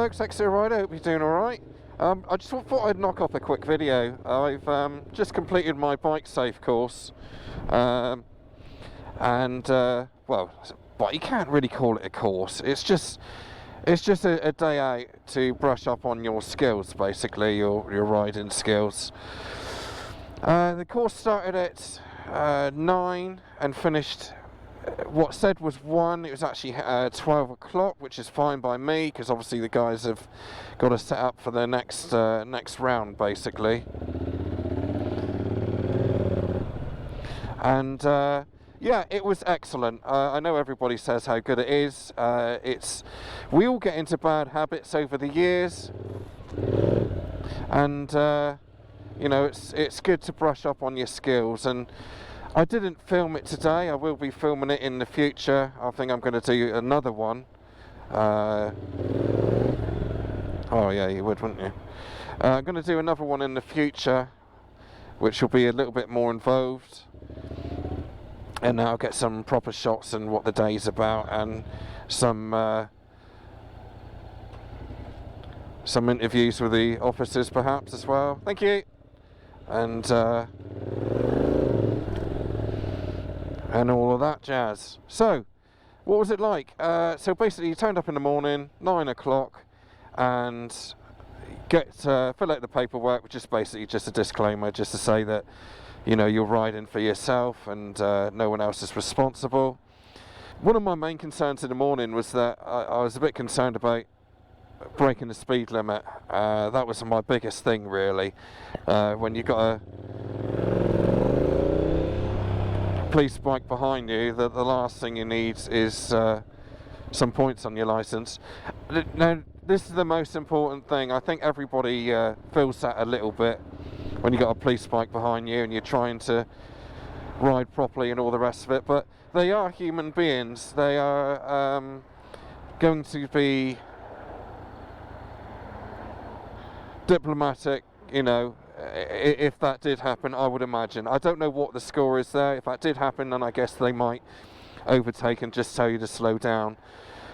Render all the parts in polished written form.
folks, Exeter Rider, hope you're doing alright. I just thought I'd knock off a quick video. I've just completed my bike safe course, well, but you can't really call it a course. It's just a day out to brush up on your skills, basically, your riding skills. The course started at 9 and finished what said was 1. It was actually 12 o'clock, which is fine by me, because obviously the guys have got to set up for their next round, basically. And yeah, it was excellent. I know everybody says how good it is. We all get into bad habits over the years, and you know, it's good to brush up on your skills. And I didn't film it today. I will be filming it in the future. I think I'm going to do another one. Oh yeah, you would, wouldn't you? I'm going to do another one in the future, which will be a little bit more involved, and I'll get some proper shots and what the day's about, and some interviews with the officers perhaps as well. Thank you. And all of that jazz. So, what was it like? So basically, you turned up in the morning, 9 o'clock, and fill out the paperwork, which is basically just a disclaimer, just to say that, you know, you're riding for yourself and no one else is responsible. One of my main concerns in the morning was that I was a bit concerned about breaking the speed limit. That was my biggest thing, really. When you got a police bike behind you, the last thing you need is some points on your license. Now, this is the most important thing. I think everybody feels that a little bit when you got a police bike behind you and you're trying to ride properly and all the rest of it, but they are human beings. They are going to be diplomatic, you know, if that did happen, I would imagine. I don't know what the score is there. If that did happen, then I guess they might overtake and just tell you to slow down.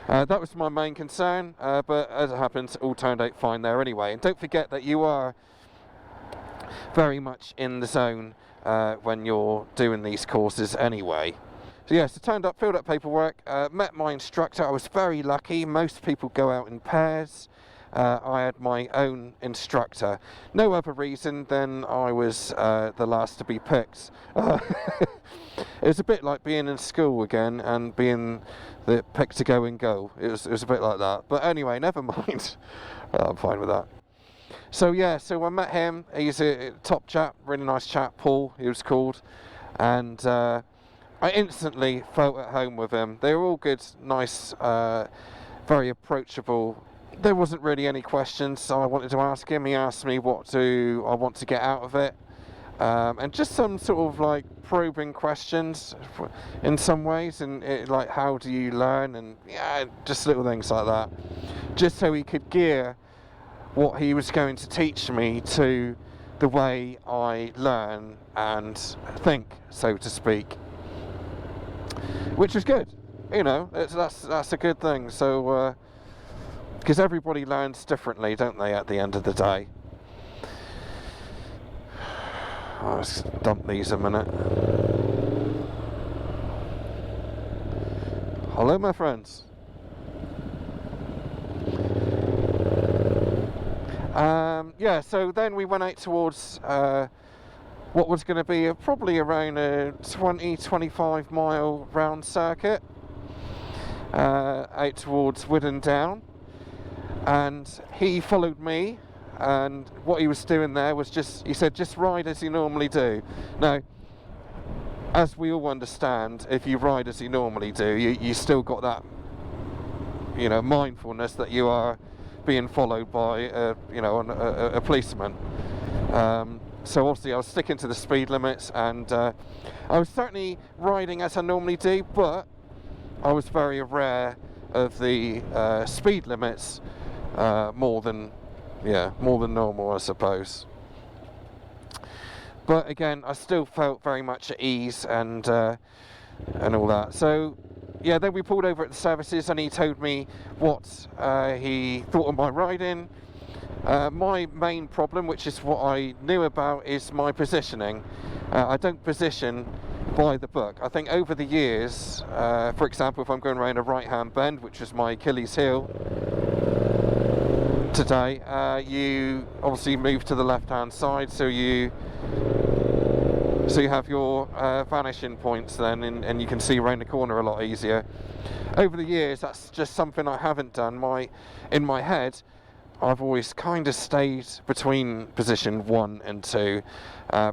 That was my main concern, but as it happens, it all turned out fine there anyway. And don't forget that you are very much in the zone when you're doing these courses anyway. So yes, I turned up, filled up paperwork, met my instructor. I was very lucky. Most people go out in pairs. I had my own instructor. No other reason than I was the last to be picked. It was a bit like being in school again and being the pick to go and go. It was a bit like that. But anyway, never mind. I'm fine with that. So yeah, so I met him. He's a top chap, really nice chap, Paul, he was called. And I instantly felt at home with him. They were all good, nice, very approachable. There wasn't really any questions I wanted to ask him. He asked me what I want to get out of it, and just some sort of like probing questions in some ways, and like how do you learn, and yeah, just little things like that, just so he could gear what he was going to teach me to the way I learn and think, so to speak, which was good. You know, that's a good thing. So. Because everybody learns differently, don't they, at the end of the day? I'll just dump these a minute. Hello, my friends. Yeah, so then we went out towards what was going to be probably around a 20-25 mile round circuit, out towards Widden Down. And he followed me, and what he was doing there was he said, just ride as you normally do. Now, as we all understand, if you ride as you normally do, you still got that, you know, mindfulness that you are being followed by, a policeman. So obviously I was sticking to the speed limits, and I was certainly riding as I normally do, but I was very aware of the speed limits. More than normal, I suppose. But again, I still felt very much at ease and all that. So yeah, then we pulled over at the services and he told me what he thought of my riding. My main problem, which is what I knew about, is my positioning. I don't position by the book. I think over the years, for example, if I'm going around a right-hand bend, which is my Achilles heel today, you obviously move to the left-hand side, so you have your vanishing points then, and you can see around the corner a lot easier. Over the years, that's just something I haven't done. In my head, I've always kind of stayed between position 1 and 2,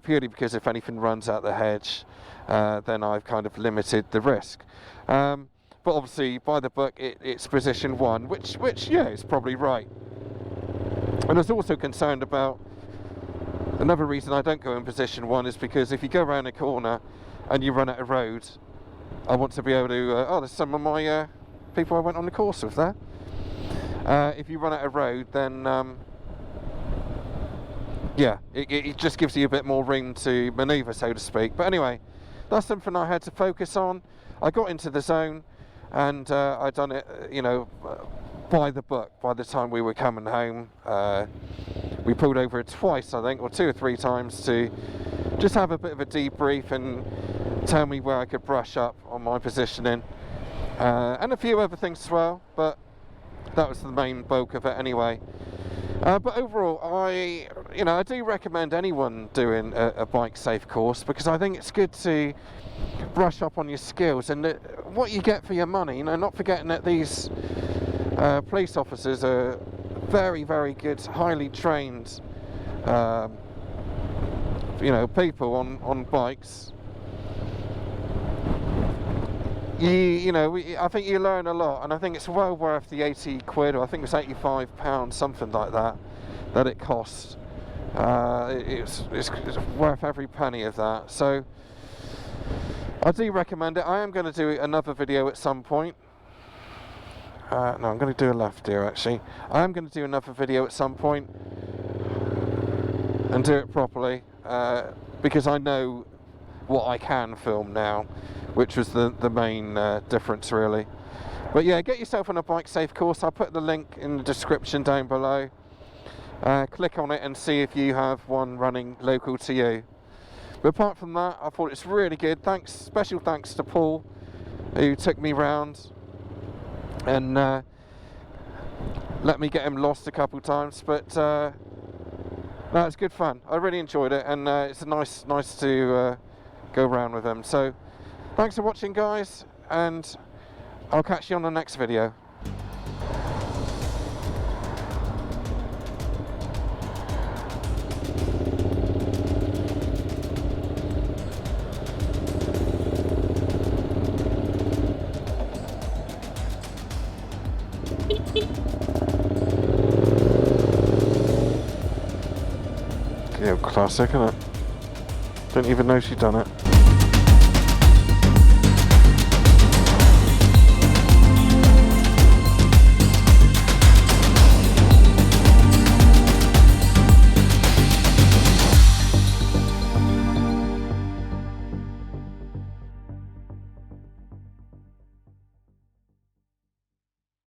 purely because if anything runs out the hedge, then I've kind of limited the risk. But obviously, by the book, it's position 1, which yeah, is probably right. And I was also concerned about, another reason I don't go in position 1 is because if you go around a corner and you run out of road, I want to be able to, oh, there's some of my people I went on the course with there. If you run out of road, then yeah, it just gives you a bit more room to manoeuvre, so to speak. But anyway, that's something I had to focus on. I got into the zone, and I done it, you know, by the book. By the time we were coming home, we pulled over twice, I think, or 2 or 3 times, to just have a bit of a debrief and tell me where I could brush up on my positioning, and a few other things as well, but that was the main bulk of it anyway. But overall, I do recommend anyone doing a bike safe course, because I think it's good to brush up on your skills and what you get for your money. You know, not forgetting that these police officers are very, very good, highly trained, people on bikes. I think you learn a lot, and I think it's well worth the 80 quid, or I think it was £85, something like that it costs. It's worth every penny of that. So I do recommend it. I am going to do another video at some point. No, I'm going to do a left here, actually. I am going to do another video at some point and do it properly, because I know what I can film now, which was the main difference, really. But yeah, get yourself on a bike safe course. I'll put the link in the description down below. Click on it and see if you have one running local to you. But apart from that, I thought it's really good. Special thanks to Paul, who took me round and let me get him lost a couple times. But no, it's good fun. I really enjoyed it, and it's nice to go around with him. So thanks for watching, guys, and I'll catch you on the next video. Yeah, classic, isn't it? Didn't even know she'd done it.